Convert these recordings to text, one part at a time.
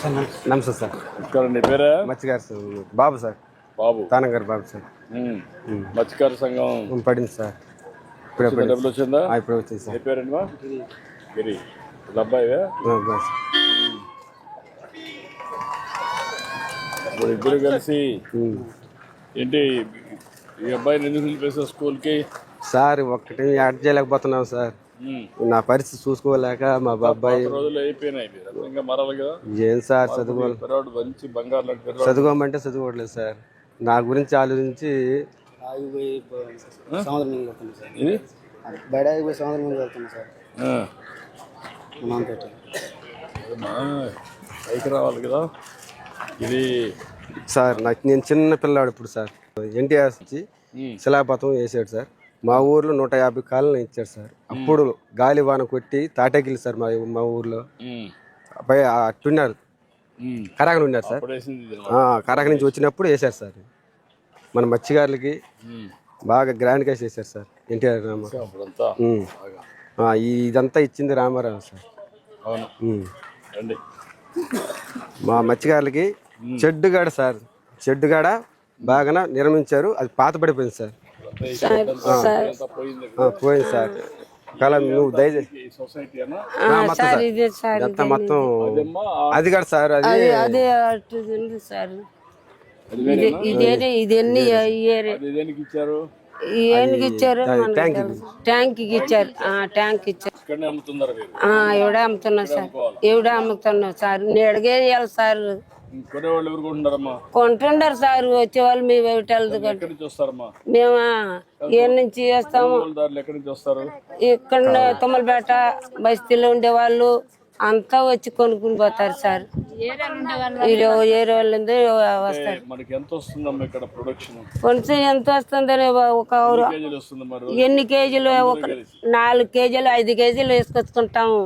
నమస్తే సార్. నీ పేరే? మత్స్యకారు సార్. బాబు సార్. బాబు తానంగారు బాబు సార్. మత్స్యకార సంఘం పడింది సార్. డబ్బులు వచ్చిందా? ఇప్పుడు వచ్చింది సార్. ఏ పేరండి మా? గిరి. అబ్బాయివే? ఇప్పుడు ఇద్దరు కలిసి ఏంటి ఈ అబ్బాయిని ఎందుకు నిలిపేసా స్కూల్కి? సార్ ఒక్కటి యాడ్ చేయలేకపోతున్నాం సార్. నా పరిస్థితి చూసుకోలేక మా బాబాయ్ రోజులు అయిపోయినాయి. ఇంకా మరాలి కదా. ఏం సార్ మంచి బంగారు చదువుకోమంటే చదువుకోవట్లేదు సార్. నా గురించి ఆలోచించి పైకి రావాలి కదా. ఇది సార్ నేను చిన్న పిల్లాడు ఇప్పుడు సార్. ఎన్టీఆర్ వచ్చి శిలాపథం వేసాడు సార్. మా ఊర్లో 150 కాలనీ ఇచ్చారు సార్. అప్పుడు గాలి వాన కొట్టి తాటగిలి సార్ మా ఊర్లో అట్టున్నారు. కరాకలు ఉన్నారు సార్. కరాక నుంచి వచ్చినప్పుడు వేసారు సార్. మన మత్స్యకారులకి బాగా గ్రాండ్గా చేశారు సార్ ఎన్టీఆర్ ఇదంతా ఇచ్చింది రామారావు సార్. మా మత్స్యకారులకి చెడ్డుగాడ సార్. చెడ్డుగాడ బాగా నిర్మించారు. అది పాత పడిపోయింది సార్. పోయింది సార్. నువ్వు దయచేసి మొత్తం అది కాదు సార్. అది ఇచ్చారు ట్యాంక్ ఇచ్చారు. ఎవడే అమ్ముతున్నా సార్. ఎవడే అమ్ముతున్నావు సార్. నేడుగే ఇవ్వాలి సార్. కొంటుండారు సార్. వచ్చేవాళ్ళు మేము మేము ఏ నుంచి చేస్తాము. ఇక్కడ తుమ్మలపేట బస్తీలో ఉండేవాళ్ళు అంతా వచ్చి కొనుక్కుని పోతారు సార్. ఏరే వాళ్ళు వస్తారు. కొంచెం ఎంత వస్తుందని ఒక ఎన్ని కేజీలు 4 కేజీలు 5 కేజీలు వేసుకొచ్చుకుంటాము.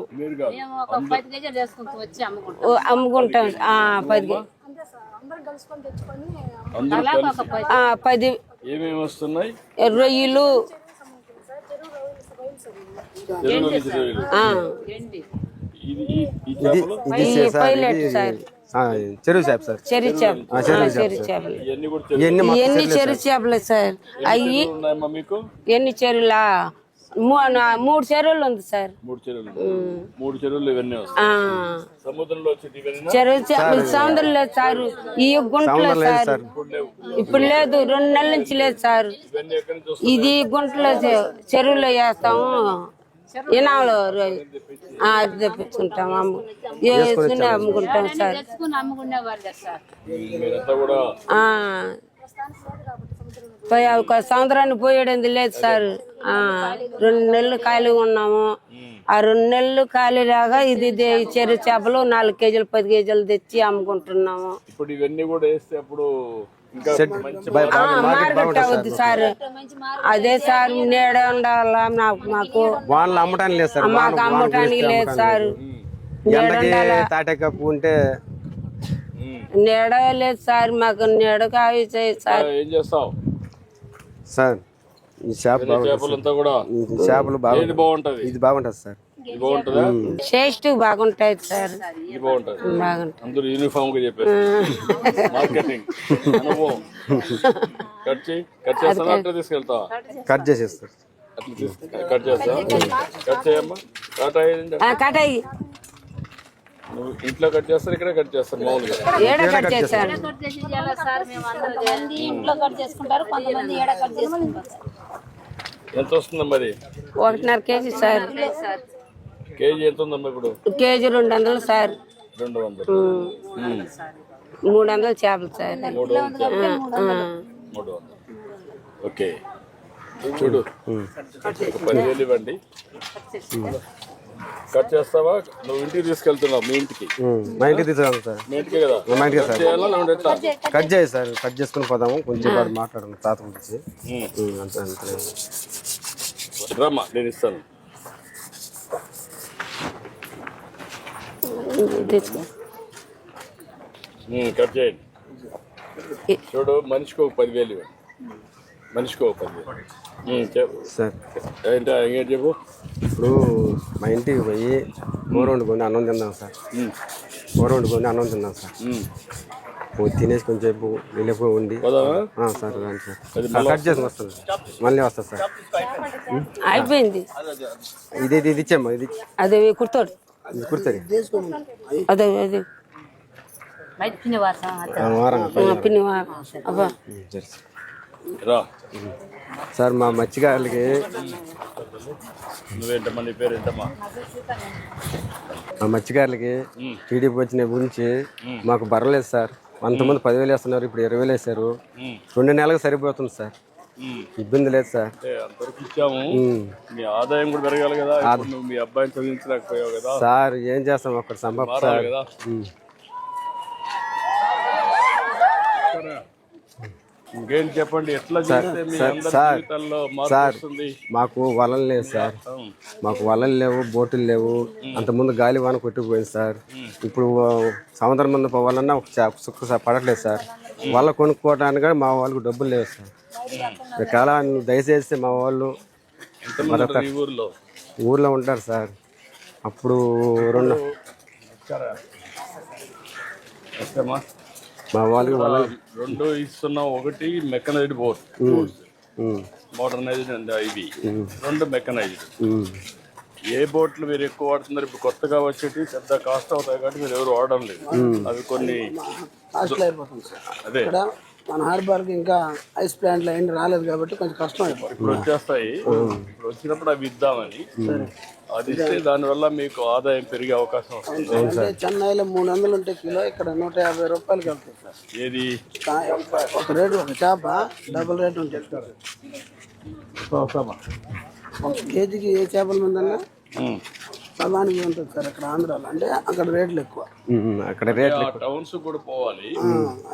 అమ్ముకుంటాం 10 రొయ్యలు చెరువు చేప సార్. ఎన్ని చెరువు చేపలు సార్. అయ్యి ఎన్ని చెరువులా? 3 చెరువులు ఉంది సార్. 3 చెరువులు ఇవన్నీ సముద్రం లేదు సార్. ఈ గుంటలో సార్ ఇప్పుడు లేదు. 2 నెలల నుంచి లేదు సార్. ఇది గుంటలో చెరువులో వేస్తాము. ఇనాలో తెప్పించుకుంటాం. అమ్ముకుంటాం సార్. ఒక సంవత్సరాన్ని పోయేది లేదు సార్. 2 నెలలు ఖాళీ ఉన్నాము. ఆ 2 నెలలు ఖాళీ రాగా ఇది చెరువు చేపలు 4 కేజీలు 10 కేజీలు తెచ్చి అమ్ముకుంటున్నాము. ఇప్పుడు ఇవన్నీ కూడా వేస్తే అప్పుడు మార్కెట్ అవుద్ది సార్. అదే సార్ నేడ ఉండాలా. మాకు అమ్మటానికి లేదు సార్. మాకు అమ్మటానికి లేదు సార్. తాటకప్పు ఉంటే నేడ లేదు సార్. మాకు నేడకు అవి సార్. ఏం చేస్తావు సార్? ఈ చేపలు బాగుంటది. ఇది బాగుంటది సార్. టేస్ట్ బాగుంటాయి సార్. అందరూ యూనిఫామ్ గా చెప్పారు. మార్కెటింగ్ తీసుకెళ్తా. కట్ చేసేస్తారు. కట్ చేస్తా. కట్ చేయమ్మా. కటాయి నువ్వు ఇంట్లో కట్ చేస్తారు, ఇక్కడ కట్ చేస్తారు. మామూలుగా ఎంత వస్తుందా మరి? 1.5 కేజీ సార్. కేజీ ఎంత ఉందమ్మా ఇప్పుడు? KG 200 sir. 200. 300 చేపలు సార్. 300. ఓకే చూడు, 10,000 ఇవ్వండి. కట్ చేస్తావా? నువ్వు ఇంటికి తీసుకెళ్తున్నావు. మీ ఇంటికి? మా ఇంటికి తీసుకెళ్తాను సార్. మీ ఇంటికి కదా? మా ఇంటికి సార్. కట్ చేయి సార్. కట్ చేసుకుని పోదాము. కొంచెం మాట్లాడము తాత గురించి. రమ్మా, నేను ఇస్తాను. కట్ చేయండి. చూడు, మనిషికి ఒక 10,000 ఇవ్వండి. మనిషికి ఒక 10,000 సార్. ఏంటో చెప్పు. ఇప్పుడు మా ఇంటికి పోయి కూర వండుకొని అన్నం తిందాం సార్. కూర వండుకొని అన్నం తిన్నాను సార్. తినేసి కొంచెంసేపు వెళ్ళిపోయి ఉండి సార్ రండి సార్ కట్ చేసి వస్తాను మళ్ళీ వస్తాను సార్. అయిపోయింది ఇది ఇచ్చామ్మా ఇది అదే కుర్తాడు కుర్తుంది అదే అదే పిన్ని అబ్బా సార్ మా మత్స్యకారులకి నువ్వేంటమ్మా నీ పేరు ఏంటమ్మా? మా మత్స్యకారులకి టీడీపీ వచ్చిన గురించి మాకు బరలేదు సార్. అంతమంది 10,000 వేస్తున్నారు, ఇప్పుడు 20,000 వేశారు. 2 నెలలకు సరిపోతుంది సార్, ఇబ్బంది లేదు సార్. అంతవరకు ఇచ్చాము, మీ ఆదాయం కూడా పెరగాలి కదా. నువ్వు మీ అబ్బాయిని చదివించలేకపోయావు కదా సార్. ఏం చేస్తాం అక్కడ సంభవం సార్. కదా ఇంకేం చెప్పండి, ఎట్లా చేస్తే మీ అందరి జీవితాల్లో మార్పు వస్తుంది? మాకు వలలు లేవు సార్, మాకు వలలు లేవు, బోటులు లేవు. అంతకుముందు గాలి వాన కొట్టుకుపోయింది సార్. ఇప్పుడు సముద్రం ముందు పోవాలన్నా ఒక సుక్క పడట్లేదు సార్. వల్ల కొనుక్కోవడానికి మా వాళ్ళకు డబ్బులు లేవు సార్. చాలా దయచేసి మా వాళ్ళు ఊర్లో ఉంటారు సార్. అప్పుడు మా వాళ్ళకి రెండు ఇస్తున్నాం. ఒకటి మెకనైజ్డ్ బోట్, మోడర్నైజ్డ్ అండ్ ఇవి 2 మెకనైజ్డ్. ఏ బోట్లు మీరు ఎక్కువ వాడుతున్నారు? ఇప్పుడు కొత్తగా వచ్చేటి పెద్ద కాస్ట్ అవుతాయి కాబట్టి మీరు ఎవరు వాడడం లేదు. అవి కొన్ని అదే మన హార్బర్కి ఇంకా ఐస్ ప్లాంట్లు అయింది రాలేదు కాబట్టి కొంచెం కష్టం అయిపోతుంది. ఇప్పుడు వచ్చేస్తాయి. ఇప్పుడు వచ్చినప్పుడు అవి ఇద్దామని, అది ఇస్తే దానివల్ల మీకు ఆదాయం పెరిగే అవకాశం వస్తుంది. అంటే చెన్నైలో 300 ఉంటే కిలో, ఇక్కడ 150 రూపాయలకి వెళ్తుంది సార్. ఏది ఒక రేటు, ఒక చేప డబుల్ రేట్ ఉంటుంది. ఒక కేజీకి ఏ చేపల మందన్నా సమానికి ఉంటుంది సార్. ఇక్కడ ఆంధ్రాలో అంటే అక్కడ రేట్లు ఎక్కువ. అక్కడ రేట్లు టౌన్స్ కూడా పోవాలి.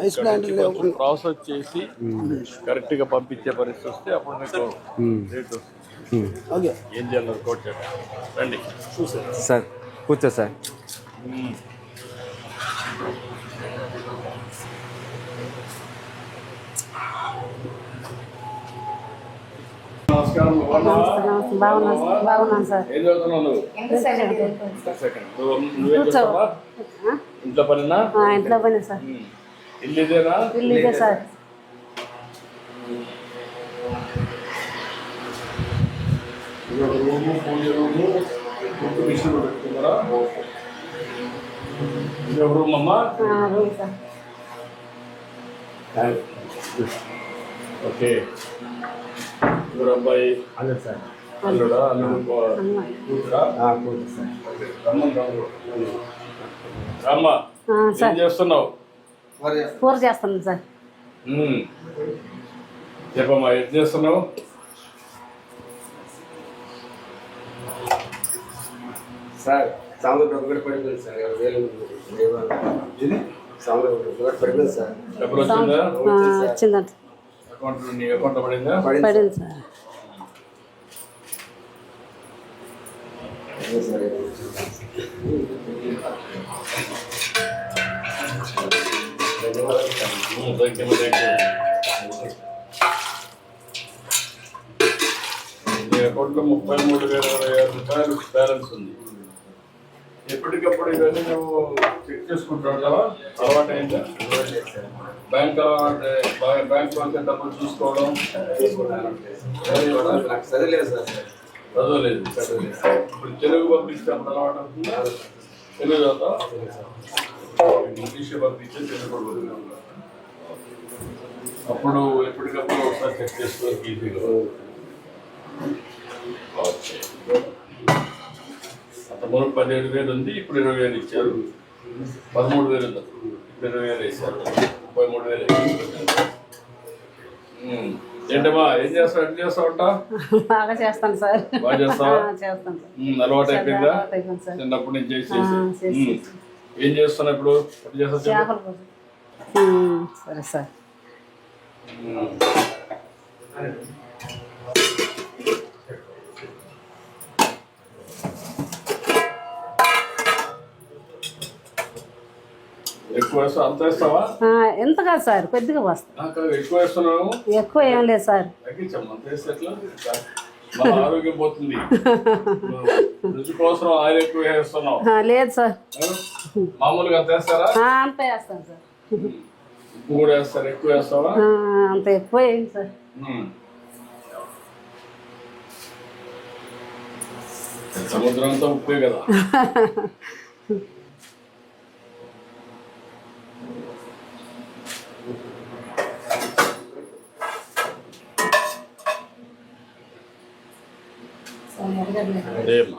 ఐస్ ప్లాంట్ ప్రాసెస్ చేసి కరెక్ట్ గా పంపించే పరిస్థితి వస్తే అప్పుడు మీకు రేట్ వస్తుంది. ఓకే, ఏం చేయాలి కోట్ చేయాలి. రండి సార్, కూర్చో సార్. నమస్కారం. బాగున్నాను సార్. ఏం చదువుతున్నావు నువ్వు? ఇంట్లో పనినా? ఇంట్లో పని సార్. ఇల్లు ఇదేనా? ఇల్లు ఇదే సార్. రూము, పూజ రూము, కుట్టు మిషన్ పెట్టుకున్నారా? ఇది ఒక రూమ్ అమ్మా. ఓకే. ఎవరు అబ్బాయి? అదే సార్. అల్లుడా? అల్లుడు కూతురా? రామ్మా, ఏం చేస్తున్నావు? కూర చేస్తాను సార్. చెప్పమ్మా, ఏం చేస్తున్నావు? సార్ సముద్రం ఒకటి పడిపోయింది సార్. 20,000 సముద్రం ఒకటి పడిపోయింది సార్. డబ్బులు వచ్చిందా? వచ్చిందంట. అకౌంట్ నీ అకౌంట్ పడిందా? పడింది సార్. నీ అకౌంట్లో 33,026 రూపాయలు బ్యాలెన్స్ ఉంది. ఎప్పటికప్పుడు ఇవన్నీ నువ్వు చెక్ చేసుకుంటావు కదా, అలవాటు అయిందా? బ్యాంక్ బ్యాంక్ డబ్బులు చూసుకోవడం చదవలేదు. ఇప్పుడు తెలుగు పంపిస్తే అప్పుడు అలవాటు అవుతుందా? తెలుగు చదువుతా, ఇంగ్లీష్ పంపించే తెలుగు కూడా అప్పుడు ఎప్పటికప్పుడు ఒకసారి చెక్ చేసుకోవాలి ఈజీగా. అంతమూరు 17,000 ఉంది, ఇప్పుడు 20,000 ఇచ్చారు. 13,000 ఉంది, ఇప్పుడు 20,000 వేసారు. 33,000. ఏంటమ్మా, ఏం చేస్తావు? ఎట్లా చేస్తావంట? బాగా చేస్తాను సార్. బాగా చేస్తావా? చేస్తాను. అలవాటు అయిపోయిందా? చిన్నప్పటి నుంచి చేసేసి. ఏం చేస్తున్నా ఇప్పుడు? ఎట్లా చేస్తావు? సరే సార్. ఎక్కువ వేస్తావు? అంత వేస్తావా? ఎంత కాదు సార్, కొద్దిగా వస్తా. ఎక్కువ వేస్తున్నావు? ఎక్కువ ఏం లేదు సార్. తగ్గించమ్మా, అంత వేస్తే ఎట్లా? మా ఆరోగ్యం పోతుంది. రుచి కోసం ఆయిల్ ఎక్కువ వేస్తున్నావు. లేదు సార్, మామూలుగా అంత వేస్తారా? అంత వేస్తాను సార్. ఉప్పు కూడా వేస్తారు, ఎక్కువ వేస్తావా? అంత ఎక్కువ వేయండి సార్. సముద్రం అంతా ఉప్పే కదా. అదేమ్మా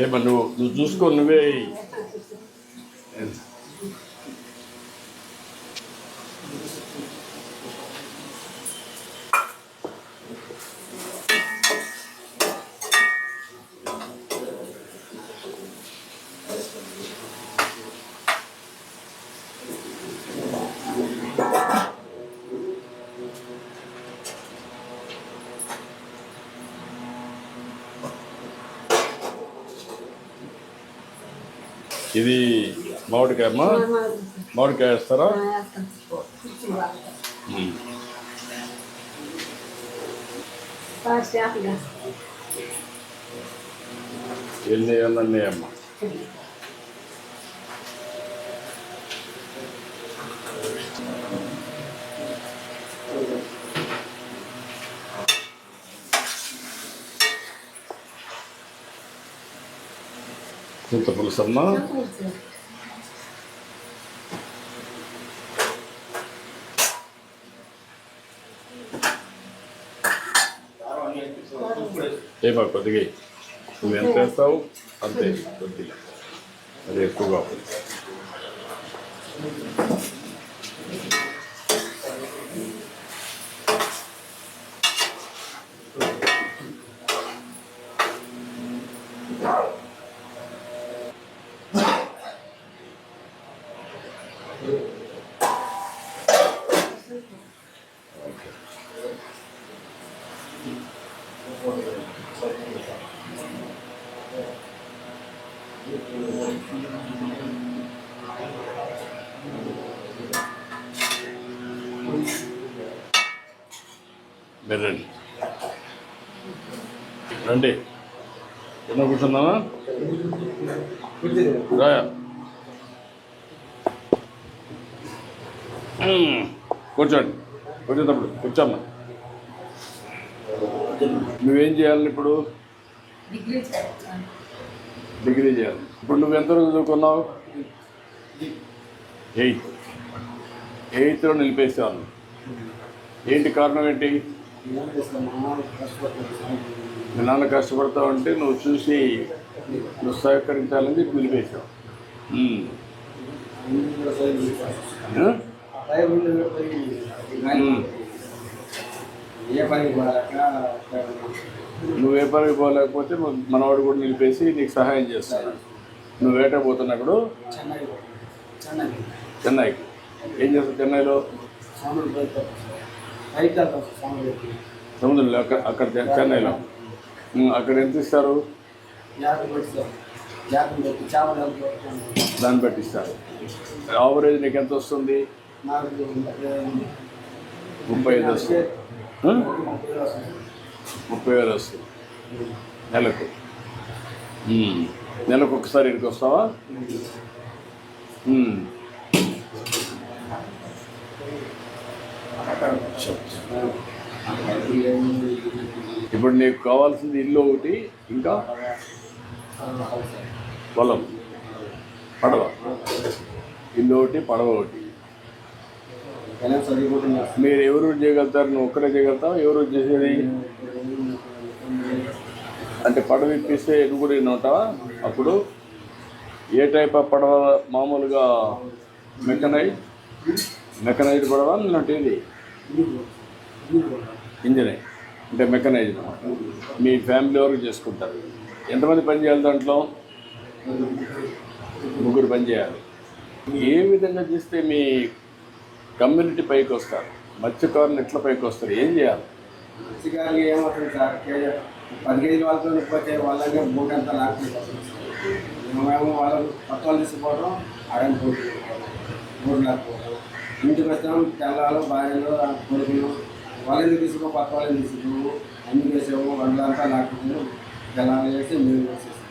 ఏమా నువ్వు చూసుకో, నువ్వే ఇది మామిడికాయ అమ్మా. మామిడికాయ వేస్తారా? ఎన్ని అన్నీ అమ్మా. చింత పులుసు అమ్మా. ఏమా కొద్దిగా నువ్వు ఎంత వేస్తావు అంతే, కొద్దిగా అది ఎక్కువగా ఉంటుంది. రండి రండి, ఎన్నో కూర్చున్నావా? రాయా కూర్చోండి, కూర్చోటప్పుడు కూర్చోమ్మా. నువ్వేం చేయాలి ఇప్పుడు? డిగ్రీ చేయాలి. ఇప్పుడు నువ్వు ఎంతవరకు చదువుకున్నావు? 8th నిలిపేసాను. ఏంటి కారణం ఏంటి? మీ నాన్న కష్టపడతావు అంటే నువ్వు చూసి నువ్వు సహకరించాలని చెప్పి నిలిపేసావు. నువ్వు ఏ పనికి పోలేకపోతే మనవాడు కూడా నిలిపేసి నీకు సహాయం చేస్తాడు. నువ్వు వేట పోతున్నప్పుడు చెన్నైకి ఏం చేస్తావు? చెన్నైలో సముద్రంలో అక్కడ చెన్నైలో అక్కడ ఎంత ఇస్తారు? దాన్ని బట్టి ఇస్తారు. యావరేజ్ నీకు ఎంత వస్తుంది? 35 వస్తుంది. 30,000 వస్తుంది నెలకు. నెలకు ఒకసారి ఇక్కడికి వస్తావా? ఇప్పుడు నీకు కావాల్సింది ఇల్లు ఒకటి, ఇంకా పొలం, పడవ. ఇల్లు ఒకటి, పడవ ఒకటి. మీరు ఎవరు చేయగలుగుతారు? నువ్వు ఒక్కరే చేయగలుగుతావు? ఎవరు చేసేది? అంటే పడవ ఇప్పిస్తే నువ్వు కూడా ఉంటావా? అప్పుడు ఏ టైప్ ఆఫ్ పడవ మామూలుగా మెకనైజ్డ్ పడవ లేదంటే ఇది ఇంజనే అంటే మెకనైజ్డ్. మీ ఫ్యామిలీ వరకు చేసుకుంటారు. ఎంతమంది పని చేయాలి దాంట్లో? 3 పని చేయాలి. ఏ విధంగా చేస్తే మీ కమ్యూనిటీ పైకి వస్తారు? మత్స్యకారులు ఎట్లా పైకి వస్తారు? ఏం చేయాలి? మత్స్యకారులు ఏమవుతుంది సార్, 10 కేజీల వాళ్ళతో పోతే వాళ్ళకే బోట్ అంతా లాక్కుంటాం. మేము వాళ్ళని కొత్త వాళ్ళు తీసుకుపోవడం, ఆడని బోట్ లాక్కోవడం. ఇంటికి వస్తాం, తెల్లవాళ్ళు భార్యలు కొడుకులు వాళ్ళని తీసుకో, కొత్త వాళ్ళని తీసుకోవు, అన్ని వేసాము, వంటలంతా లాక్కుంటాము. తెల్లవాళ్ళు చేస్తే మేము వేసేస్తాం.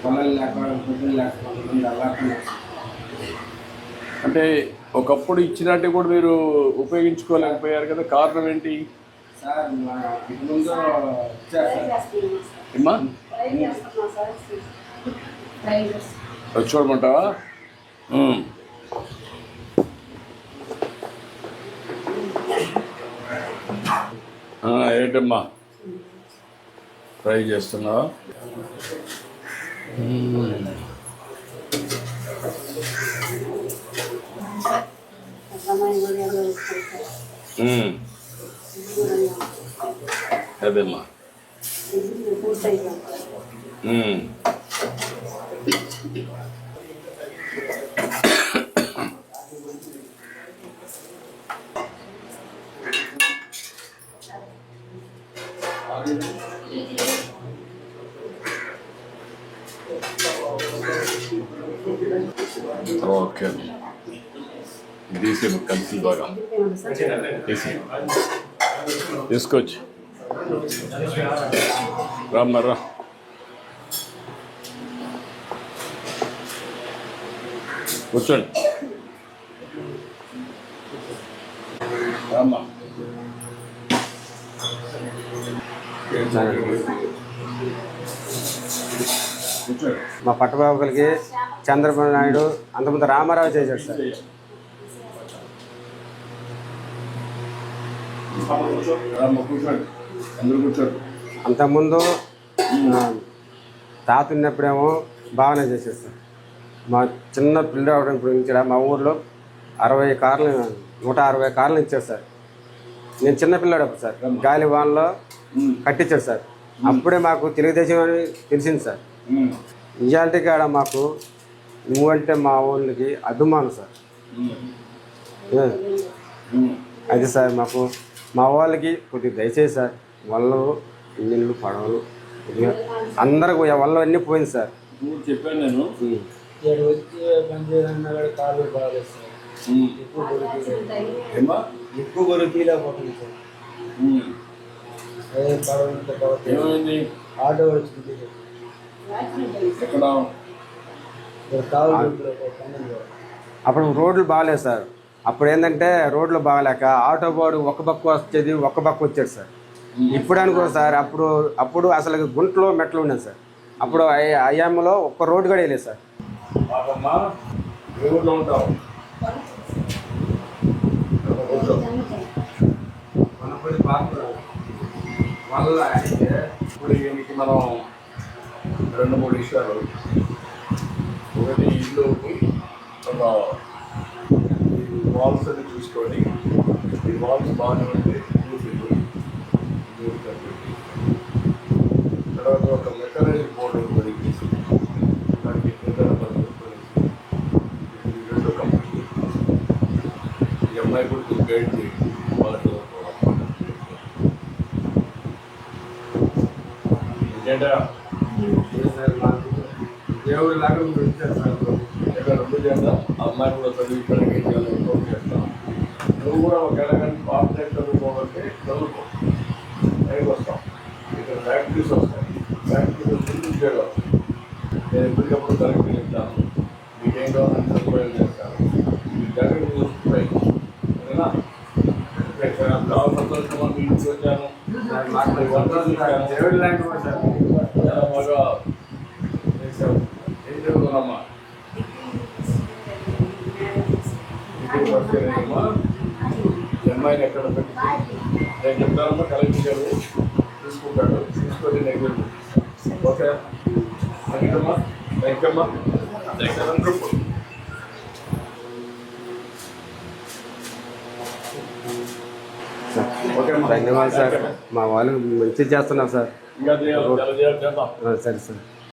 పొలాలు లేకపోవడం, పొద్దులు లేకపోవడం అలాగే. అంటే ఒకప్పుడు ఇచ్చినట్టు కూడా మీరు ఉపయోగించుకోలేకపోయారు కదా, కారణం ఏంటి సార్? ఇంటి ముందు ఇచ్చారు సార్. ఏమ్మా చూడమంటావా? ఏంటమ్మా ట్రై చేస్తున్నావా? అదేమ్మా. ఓకే, తీసే కలిసి బాగా తీసి తీసుకొచ్చి రామ్మారా. కూర్చోండి రామ్మా. మా పట్టబాబులకి చంద్రబాబు నాయుడు అంతకుముందు రామారావు చేశాడు సార్. అంతకుముందు తాత ఉన్నప్పుడేమో బాగానే చేసేది సార్. మా చిన్న పిల్లలు అవడం ఇప్పుడు మా ఊర్లో 60 కార్లు 160 కార్లు ఇచ్చారు సార్. నేను చిన్న పిల్లాడప్పుడు సార్ గాలి వాన్లో కట్టించాడు సార్. అప్పుడే మాకు తెలుగుదేశం అని తెలిసింది సార్. ఇవాళ కాడ మాకు నువ్వంటే మా ఊళ్ళకి అభిమానం సార్. అది సార్ మాకు మా వాళ్ళకి కొద్దిగా దయచేసి సార్, వాళ్ళు ఇంజన్లు పడవలు అందరికి వల్ల అన్నీ పోయింది సార్. చెప్పాను నేను కాలు బాగాలేదు సార్. ఎక్కువ గొరికీలేకపోతుంది సార్. ఏమైంది? ఆటో వచ్చింది ఎక్కడ? అప్పుడు రోడ్లు బాగాలేదు సార్. అప్పుడు ఏంటంటే రోడ్లు బాగాలేక ఆటో బాడు ఒక పక్క వచ్చేది, ఒక పక్క వచ్చేది సార్. ఇప్పుడు అనుకో సార్, అప్పుడు అసలు గుంటలో మెట్లు ఉండేది సార్. అప్పుడు అయ్యాములో ఒక్క రోడ్డు కూడా వేయలేదు సార్. ఇప్పుడు దీనికి మనం 2-3 విషయాలు. ఒకటి ఇల్లు ఒక వాల్స్ అని చూసుకొని, ఈ వాల్స్ బాగానే ఉంటే తర్వాత ఒక మెకనైజ్డ్ బోర్డు కొనిసి దానికి 2 కంపెనీ ఈ అమ్మాయి కూడా గైడ్ చేయండి. వాళ్ళకి ఇంకేంటా దేవుడు లాగా ఇక్కడ 2 చేద్దాం. అమ్మాయి కూడా చదివించడానికి చేస్తాం. నువ్వు కూడా ఒకవేళ కానీ పాపరేట్ చదువుకోవాలంటే చదువుకో, పైకి వస్తాం. ఇక్కడ ఫ్యాక్టరీస్ వస్తాయి, ఫ్యాక్టరీస్ ముందు చేయడం. నేను ఎప్పటికప్పుడు కరెక్ట్ చెప్తాను, మీకేం కావాలని సదుపాయం చేస్తాను. మీరు జాగ్రత్త చూసుకుంటాయి సరేనా? చాలా సంతోషంగా మీ ఇంటికి వచ్చాను. దేవుడు లాంటి చాలా బాగా చేశావు. ఏం చదువుతున్నామ్మా? ఇంటికి వస్తేనేమ్మా ఈ అమ్మాయిని ఎక్కడ పెట్టి నేను చెప్తానమ్మా, కలెక్టర్ గారు తీసుకుంటాడు, తీసుకొని నెగ్లెక్ట్. ఓకే, థ్యాంక్ యూ అమ్మా. Thank you. అమ్మా రూపాయలు. ఓకే అమ్మా. ధన్యవాదాలు సార్, మా వాళ్ళు మంచిగా చేస్తున్నారు సార్. ఇంకా చేద్దాం. సరే సార్.